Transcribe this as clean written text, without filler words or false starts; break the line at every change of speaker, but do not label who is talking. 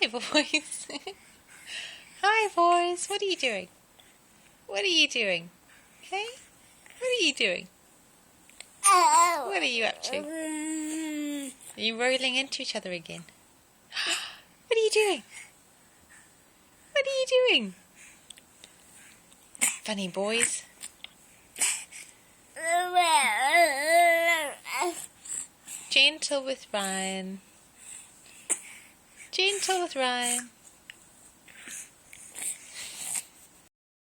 Hi, boys. Hi, boys. What are you doing? What are you doing? Hey? What are you doing? What are you up to? Are you rolling into each other again? What are you doing? What are you doing? Funny boys. Gentle with Ryan. Gentle with Ryan.